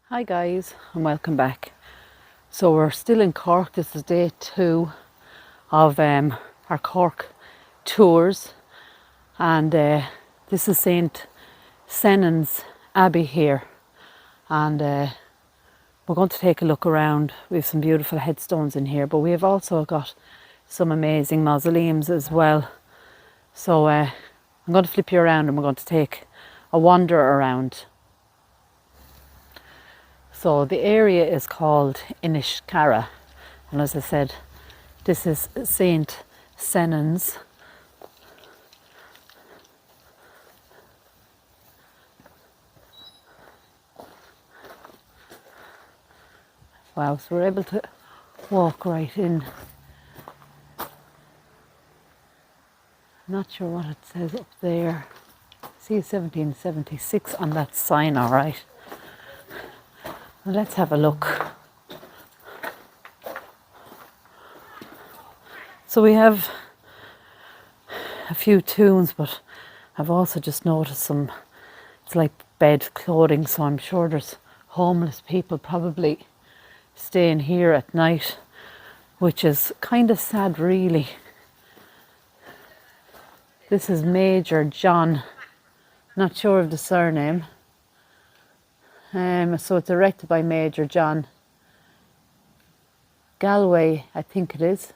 Hi guys and welcome back. So we're still in Cork. This is day 2 of our Cork tours, and this is St Senan's Abbey here, and we're going to take a look around. We have some beautiful headstones in here, but we have also got some amazing mausoleums as well. So I'm going to flip you around and we're going to take a wander around. So the area is called Inishkara, and as I said, this is St Senan's. Wow, so we're able to walk right in. I'm not sure what it says up there. See 1776 on that sign, all right. Well, let's have a look. So we have a few tombs, but I've also just noticed some, it's like bed clothing, so I'm sure there's homeless people probably staying here at night, which is kind of sad really. This is Major John, not sure of the surname. So it's erected by Major John Galway, I think it is.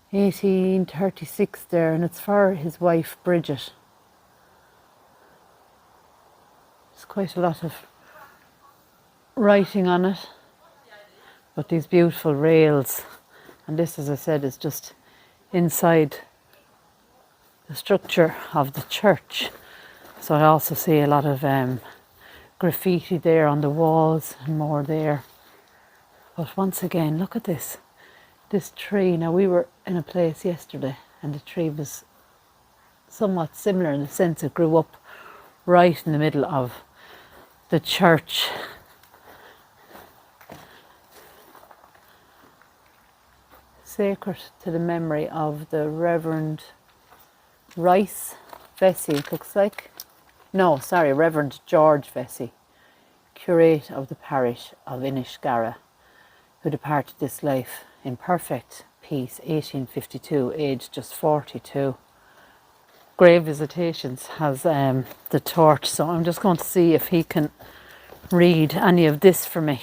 1836 there, and it's for his wife Bridget. There's quite a lot of writing on it, but these beautiful rails, and this, as I said, is just inside the structure of the church. So I also see a lot of graffiti there on the walls and more there. But once again, look at this tree. Now, we were in a place yesterday and the tree was somewhat similar in the sense it grew up right in the middle of the church. Sacred to the memory of the Reverend Rice Vesey, it looks like. No, sorry, Reverend George Vesey, curate of the parish of Inishkara, who departed this life in perfect peace, 1852, aged just 42. Grave Visitations has the torch, so I'm just going to see if he can read any of this for me.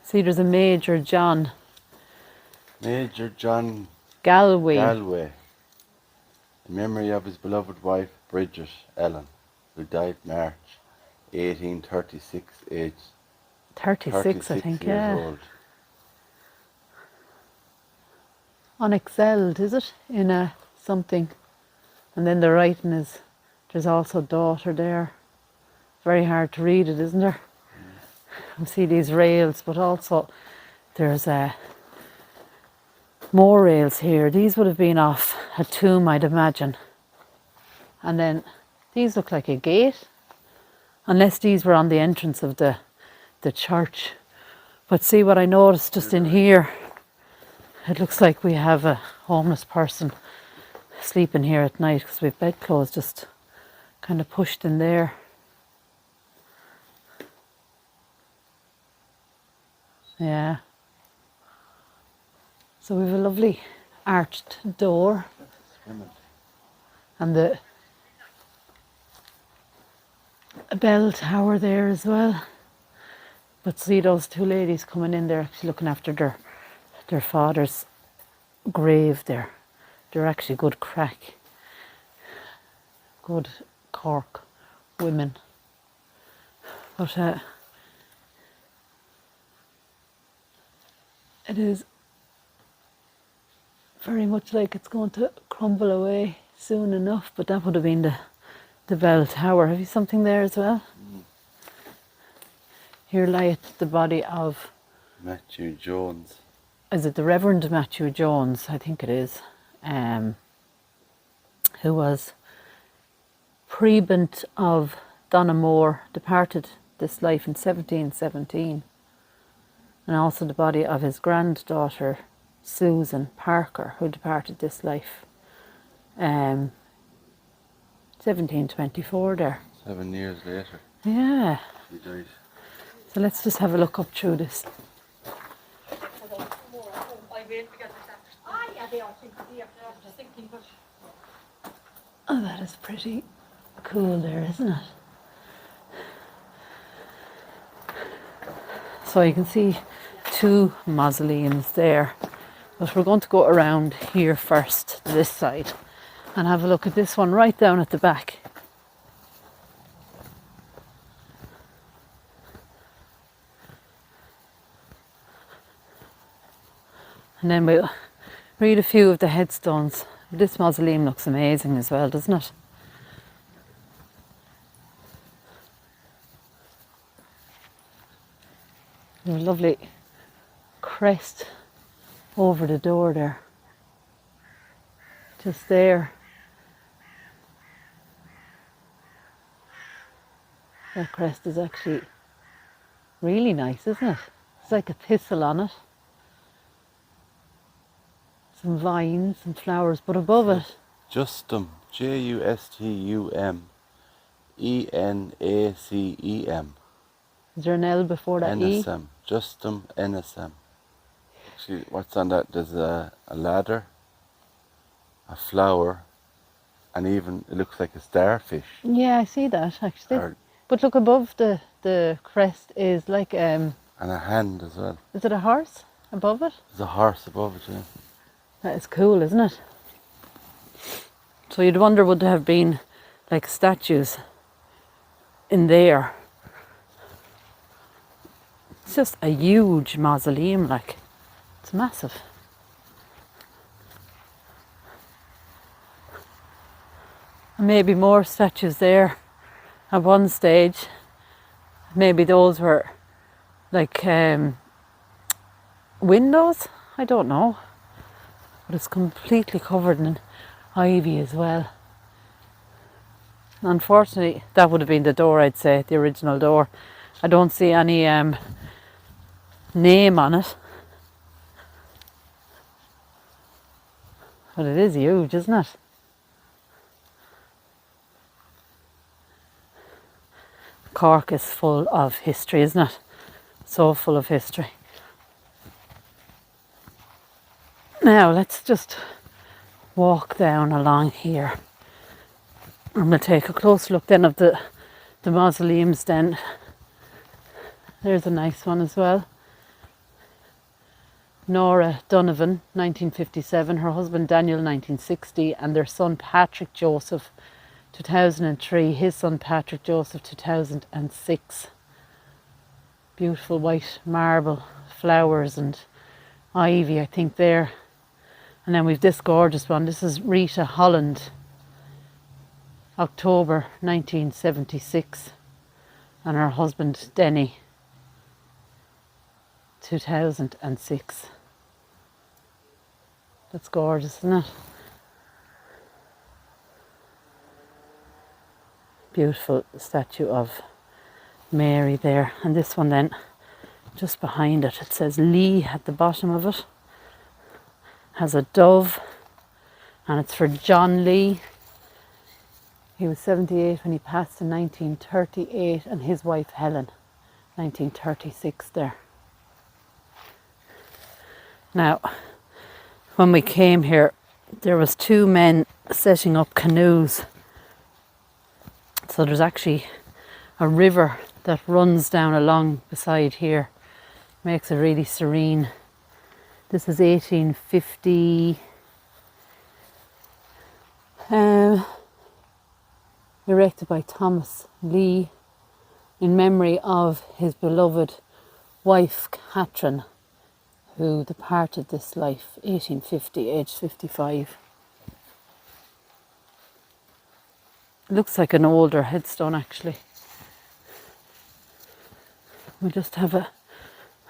See, there's a Major John. Major John Galway. in memory of his beloved wife Bridget Ellen, who died March 1836, aged 36, I think, years yeah. old. Unexcelled, is it? In a something. And then the writing is, there's also daughter there. Very hard to read it, isn't there? You see these rails, but also there's more rails here. These would have been off a tomb, I'd imagine. And then these look like a gate, unless these were on the entrance of the church. But see what I noticed just in here, it looks like we have a homeless person sleeping here at night because we have bedclothes just kind of pushed in there. Yeah. So we have a lovely arched door and a bell tower there as well. But see those two ladies coming in there, actually looking after their father's grave there. They're actually good crack. Good Cork women. But it is very much like it's going to crumble away soon enough, but that would have been the bell tower. Have you something there as well? Here lieth the body of Matthew Jones. Is it the Reverend Matthew Jones? I think it is. Who was prebend of Donamore, departed this life in 1717. And also the body of his granddaughter Susan Parker, who departed this life 1724 there. 7 years later, Yeah. she died. So let's just have a look up through this. Oh, that is pretty cool there, isn't it? So you can see 2 mausoleums there. But we're going to go around here first, this side, and have a look at this one right down at the back. And then we'll read a few of the headstones. This mausoleum looks amazing as well, doesn't it? A lovely crest over the door there. Just there. That crest is actually really nice, isn't it? It's like a thistle on it. Some vines and flowers, but above it... Justum, Justum, Enacem. Is there an L before that E? Enacem, Justum Enacem. Actually, what's on that? There's a ladder, a flower, and even it looks like a starfish. Yeah, I see that actually. Or, But look, above the crest is like... and a hand as well. Is it a horse above it? There's a horse above it, yeah. That is cool, isn't it? So you'd wonder, would there have been like statues in there? It's just a huge mausoleum, like. It's massive. And maybe more statues there at one stage. Maybe those were like windows? I don't know. But it's completely covered in ivy as well. Unfortunately, that would have been the door, I'd say, the original door. I don't see any name on it. But it is huge, isn't it? Cork is full of history, isn't it? So full of history. Now let's just walk down along here. I'm going to take a close look then of the mausoleums then. There's a nice one as well. Nora Donovan, 1957, her husband Daniel, 1960, and their son Patrick Joseph, 2003, his son Patrick Joseph, 2006. Beautiful white marble, flowers and ivy, I think there. And then we've this gorgeous one. This is Rita Holland, October 1976, and her husband Denny, 2006. That's gorgeous, isn't it? Beautiful statue of Mary there. And this one then, just behind it, it says Lee at the bottom of it. Has a dove, and it's for John Lee. He was 78 when he passed in 1938, and his wife Helen, 1936 there. Now, when we came here, there was 2 men setting up canoes. So there's actually a river that runs down along beside here. Makes it really serene. This is 1850. Erected by Thomas Lee in memory of his beloved wife Catherine, who departed this life 1850, aged 55. It looks like an older headstone actually. We'll just have a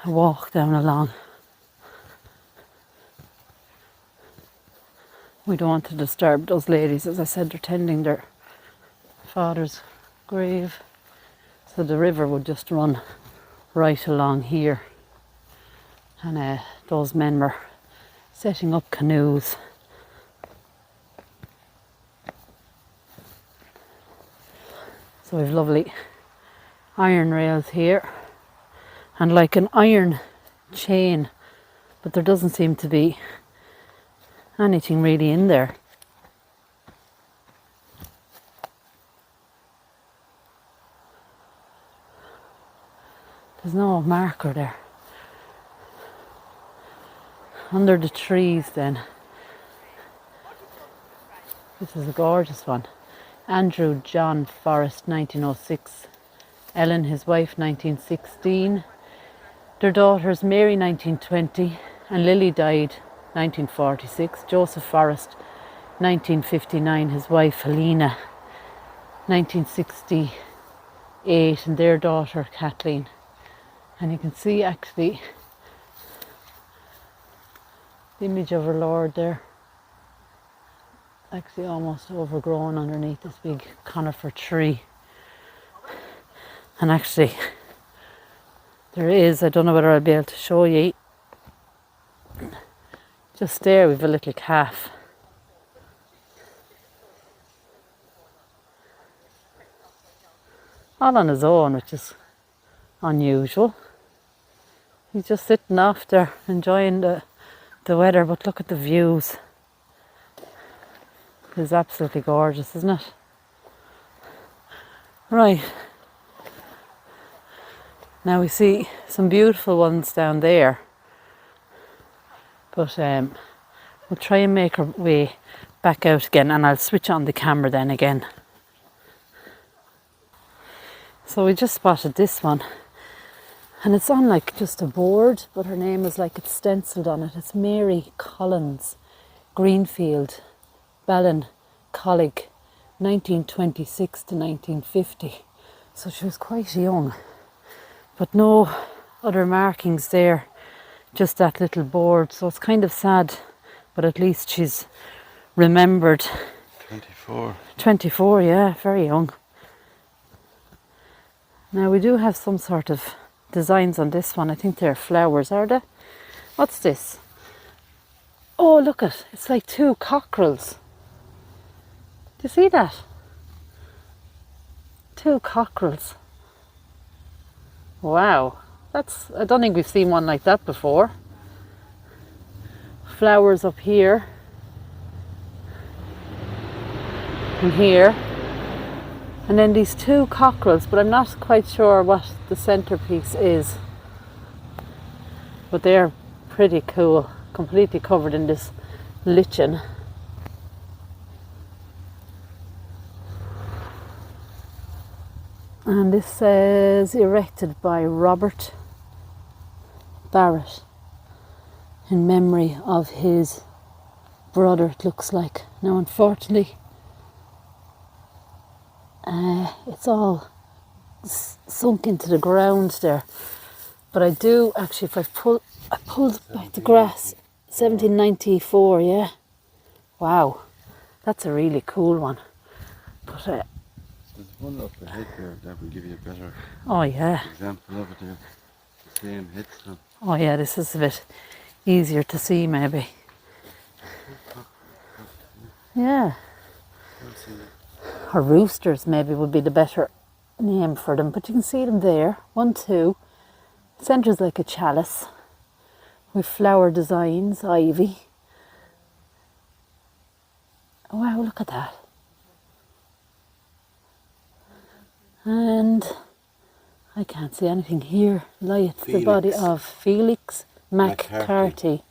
walk down along. We don't want to disturb those ladies. As I said, they're tending their father's grave. So the river would just run right along here. And those men were setting up canoes. So we've lovely iron rails here and like an iron chain, but there doesn't seem to be anything really in there. There's no marker there. Under the trees then. This is a gorgeous one. Andrew John Forrest, 1906. Ellen, his wife, 1916. Their daughters, Mary, 1920. And Lily died 1946. Joseph Forrest, 1959. His wife, Helena, 1968. And their daughter, Kathleen. And you can see actually the image of our Lord there, actually almost overgrown underneath this big conifer tree. And actually there is, I don't know whether I'll be able to show you, just there we've a little calf. All on his own, which is unusual. He's just sitting off there enjoying the weather, but look at the views. It's absolutely gorgeous, isn't it? Right. Now we see some beautiful ones down there. But we'll try and make our way back out again, and I'll switch on the camera then again. So we just spotted this one. And it's on like just a board, but her name is like it's stenciled on it. It's Mary Collins, Greenfield, Ballin, Colleague, 1926 to 1950. So she was quite young. But no other markings there, just that little board. So it's kind of sad, but at least she's remembered. 24. 24, yeah, very young. Now we do have some sort of designs on this one. I think they're flowers, are they? What's this? Oh, look at, it's like two cockerels. Do you see that? Two cockerels. Wow, that's, I don't think we've seen one like that before. Flowers up here and here. And then these two cockerels, but I'm not quite sure what the centerpiece is. But they're pretty cool, completely covered in this lichen. And this says erected by Robert Barrett in memory of his brother, it looks like. Now unfortunately it's all sunk into the ground there, but I do actually, if I pulled back the grass, 1794, yeah. Wow, that's a really cool one. But there's one up ahead there that will give you a better example of it there. The same headstone. Oh yeah, this is a bit easier to see maybe. Yeah. Or roosters maybe would be the better name for them, but you can see them there. 1, 2. Centre's like a chalice with flower designs, ivy. Oh, wow, look at that. And I can't see anything here. It's the body of Felix McCarthy.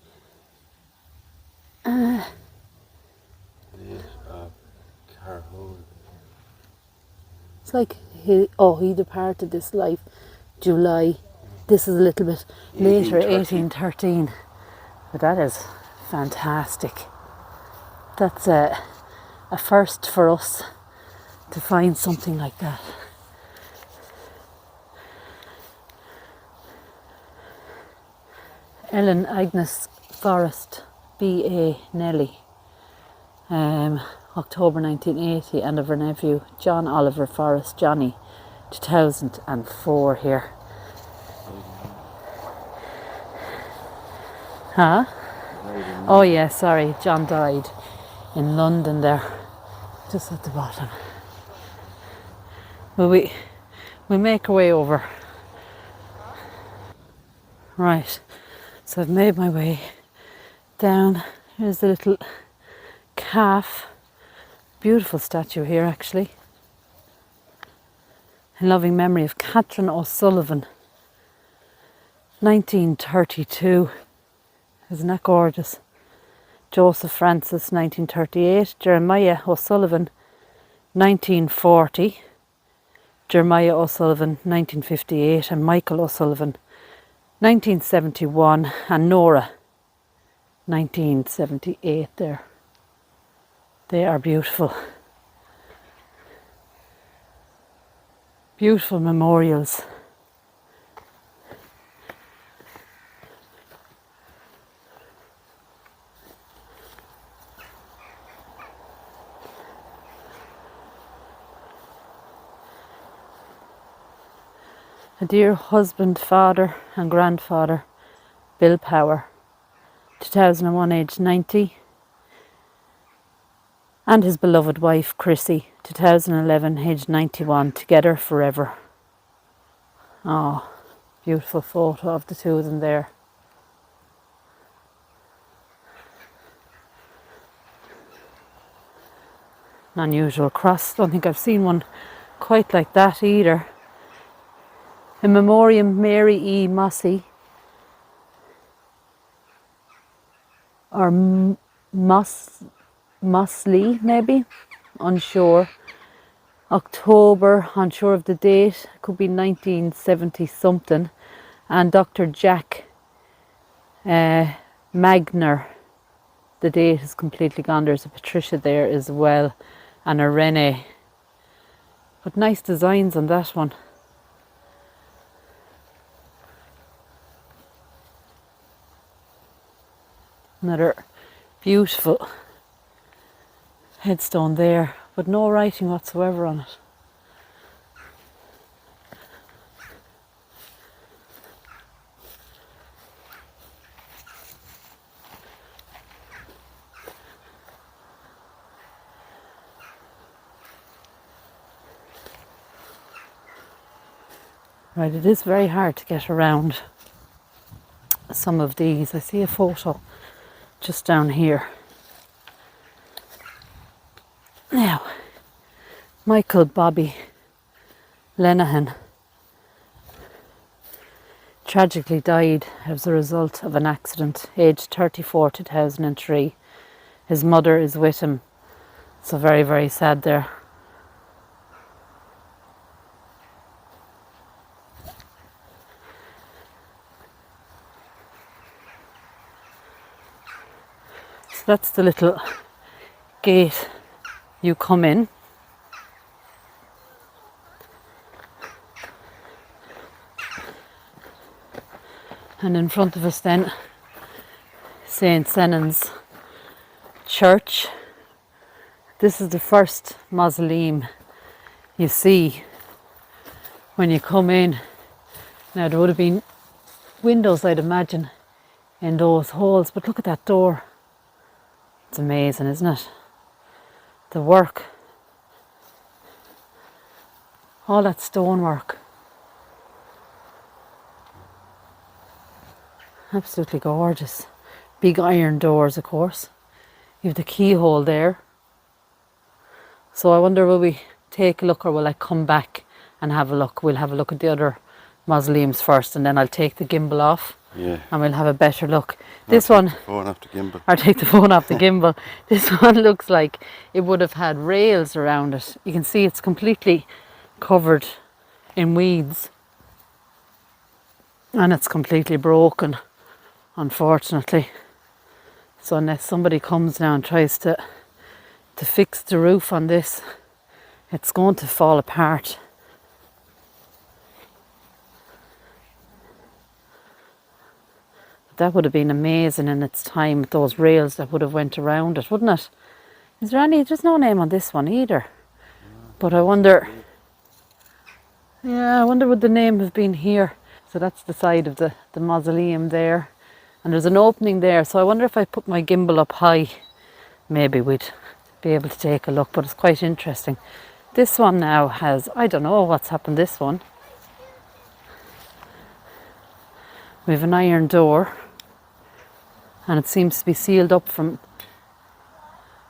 It's like he departed this life July. This is a little bit later, 1813. But that is fantastic. That's a first for us to find something like that. Ellen Agnes Forrest, B.A. Nelly, October 1980, and of her nephew John Oliver Forrest, Johnny, 2004 here. Huh? Oh yeah, sorry, John died in London there, just at the bottom. we'll make our way over. Right, so I've made my way down. Here's the little calf. Beautiful statue here, actually. In loving memory of Catherine O'Sullivan, 1932. Isn't that gorgeous? Joseph Francis, 1938. Jeremiah O'Sullivan, 1940. Jeremiah O'Sullivan, 1958. And Michael O'Sullivan, 1971. And Nora, 1978 there. They are beautiful. Beautiful memorials. A dear husband, father and grandfather, Bill Power, 2001, aged 90. And his beloved wife, Chrissy, 2011, aged 91, together forever. Oh, beautiful photo of the two of them there. An unusual cross. Don't think I've seen one quite like that either. In memoriam Mary E. Mossy, or Mosley maybe, unsure. October, unsure of the date, could be 1970 something. And Dr. Jack Magner, the date is completely gone. There's a Patricia there as well, and a Renee. But nice designs on that one. Another beautiful headstone there, but no writing whatsoever on it. Right, it is very hard to get around some of these. I see a photo just down here. Now, Michael Bobby Lenehan tragically died as a result of an accident, aged 34, 2003. His mother is with him. So very, very sad there. So that's the little gate you come in. And in front of us then, St Senan's church. This is the first mausoleum you see when you come in. Now there would have been windows, I'd imagine, in those halls, but look at that door. It's amazing, isn't it? The work. All that stonework. Absolutely gorgeous. Big iron doors, of course. You have the keyhole there. So I wonder, will we take a look, or will I come back and have a look? We'll have a look at the other mausoleums first, and then I'll take the gimbal off. Yeah. And we'll have a better look. This one. Phone off the gimbal. Or take the phone off the gimbal. This one looks like it would have had rails around it. You can see it's completely covered in weeds. And it's completely broken, unfortunately. So unless somebody comes now and tries to fix the roof on this, it's going to fall apart. That would have been amazing in its time, with those rails that would have went around it, wouldn't it? Is there any? There's no name on this one either. But I wonder. Yeah, I wonder would the name have been here. So that's the side of the mausoleum there. And there's an opening there. So I wonder if I put my gimbal up high, maybe we'd be able to take a look. But it's quite interesting. This one now has, I don't know what's happened this one. We have an iron door and it seems to be sealed up from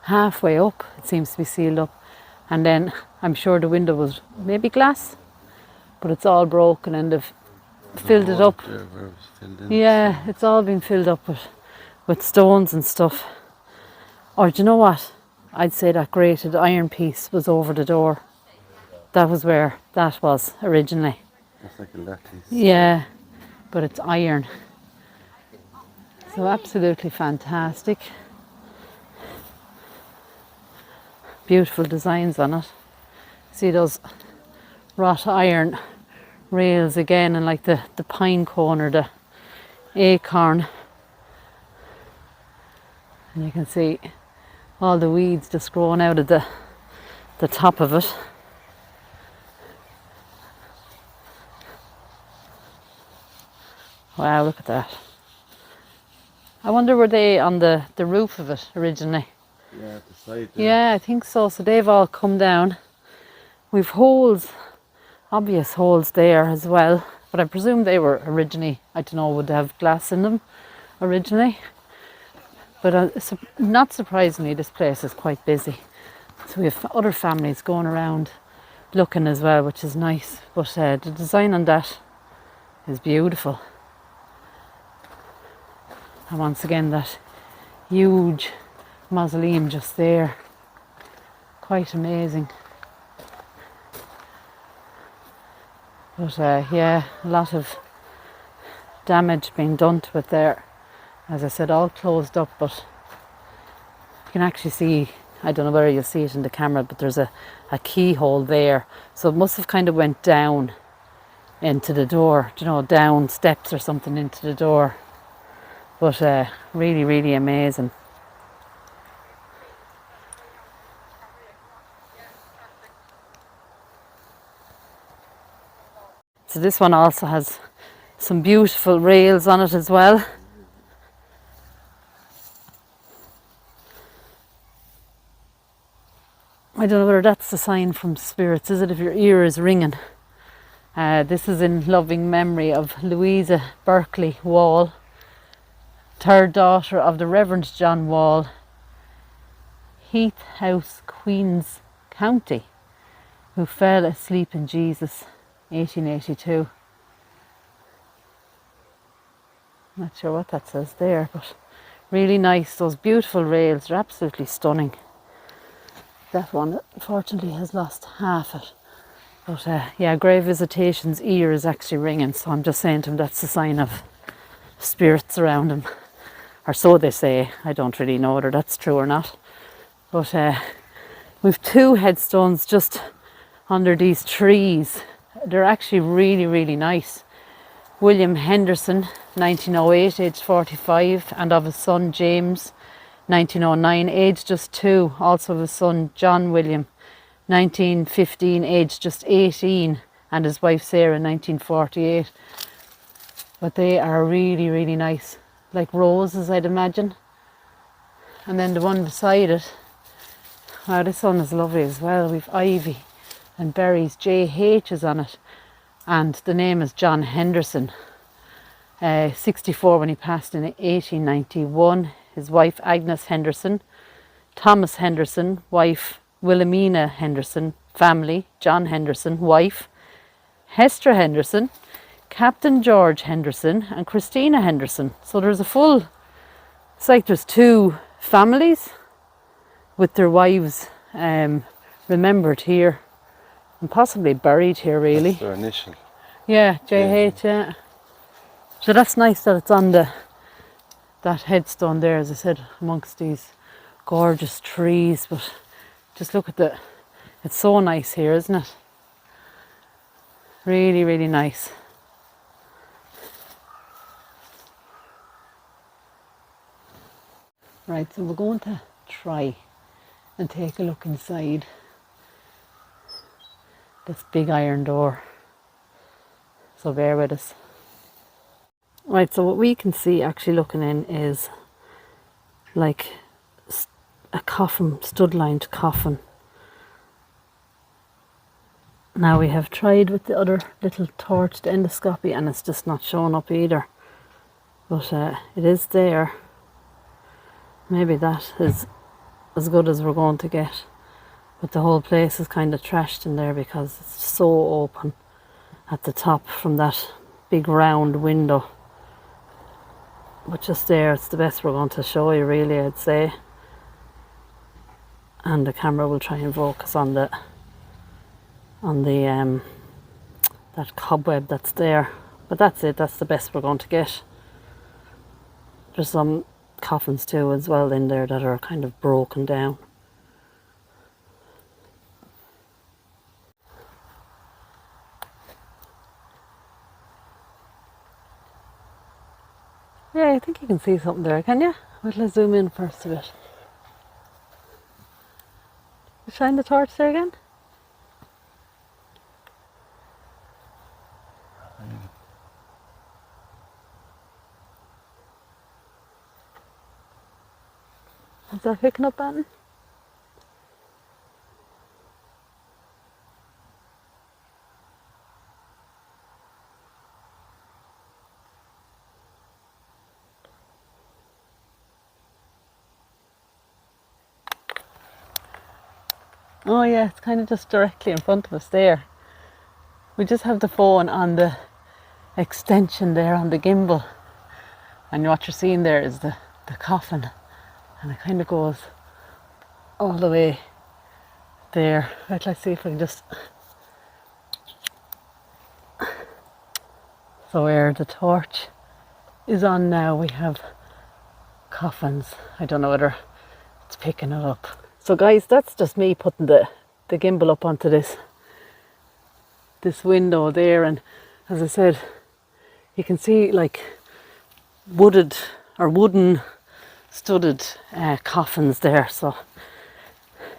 halfway up. It seems to be sealed up, and then I'm sure the window was maybe glass, but it's all broken and they've filled it up. Yeah, it's all been filled up with stones and stuff. Or do you know what? I'd say that grated iron piece was over the door. That was where that was originally. That's like a lattice. Yeah, but it's iron. So absolutely fantastic. Beautiful designs on it. See those wrought iron rails again, and like the pine cone or the acorn. And you can see all the weeds just growing out of the top of it. Wow, look at that. I wonder were they on the roof of it originally? Yeah, at the side there. Yeah, I think so. So they've all come down. We've holes, obvious holes there as well. But I presume they were originally, I don't know, would have glass in them originally. But not surprisingly, this place is quite busy. So we have other families going around looking as well, which is nice. But the design on that is beautiful. And once again, that huge mausoleum just there. Quite amazing. But yeah, a lot of damage being done to it there. As I said, all closed up, but you can actually see, I don't know whether you'll see it in the camera, but there's a keyhole there. So it must have kind of went down into the door, you know, down steps or something into the door. But really, really amazing. So this one also has some beautiful rails on it as well. I don't know whether that's a sign from spirits, is it, if your ear is ringing? This is in loving memory of Louisa Berkeley Wall, third daughter of the Reverend John Wall, Heath House, Queen's County, who fell asleep in Jesus, 1882. Not sure what that says there, but really nice. Those beautiful rails are absolutely stunning. That one, unfortunately, has lost half it. But yeah, Grave Visitation's ear is actually ringing, so I'm just saying to him that's a sign of spirits around him. Or so they say. I don't really know whether that's true or not. But we've two headstones just under these trees. They're actually really, really nice. William Henderson, 1908, aged 45, and of his son James, 1909, aged just 2. Also of his son John William, 1915, aged just 18, and his wife Sarah, 1948. But they are really, really nice. Like roses, I'd imagine. And then the one beside it, wow, this one is lovely as well. We've ivy and berries, JH is on it, and the name is John Henderson. 64 when he passed in 1891. His wife Agnes Henderson, Thomas Henderson, wife Wilhelmina Henderson, family John Henderson, wife Hester Henderson, Captain George Henderson, and Christina Henderson. So there's a full, it's like there's 2 families with their wives remembered here and possibly buried here, really. That's their initial. Yeah, JH, yeah. So that's nice that it's on that headstone there, as I said, amongst these gorgeous trees. But just look at it's so nice here, isn't it? Really, really nice. Right, so we're going to try and take a look inside this big iron door. So bear with us. Right, so what we can see actually looking in is like a coffin, stud-lined coffin. Now we have tried with the other little torch, the endoscopy, and it's just not showing up either. But it is there. Maybe that is as good as we're going to get. But the whole place is kind of trashed in there because it's so open at the top from that big round window. But just there, it's the best we're going to show you, really, I'd say. And the camera will try and focus on the that cobweb that's there. But that's it, that's the best we're going to get. There's some coffins too as well in there that are kind of broken down. Yeah, I think you can see something there, can you? Wait, let's zoom in first a bit. Shine the torch there again. Is that picking up, Anton? Oh yeah, it's kind of just directly in front of us there. We just have the phone on the extension there on the gimbal. And what you're seeing there is the coffin. And it kind of goes all the way there. Right, let's see if I can just... So where the torch is on now, we have coffins. I don't know whether it's picking it up. So guys, that's just me putting the gimbal up onto this window there, and as I said, you can see like wooden studded coffins there, so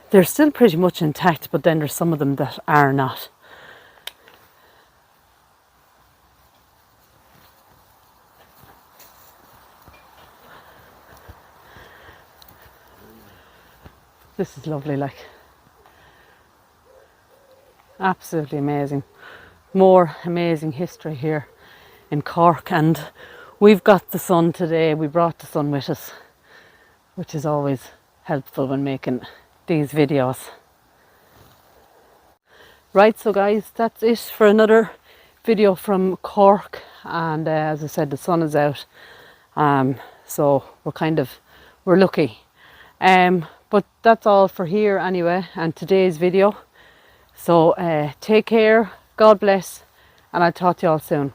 they're still pretty much intact, but then there's some of them that are not. This is lovely, like, absolutely amazing. More amazing history here in Cork, and we've got the sun today. We brought the sun with us, which is always helpful when making these videos. Right, so guys, that's it for another video from Cork, and as I said, the sun is out, so we're lucky. But that's all for here anyway, and today's video. So take care, God bless, and I'll talk to you all soon.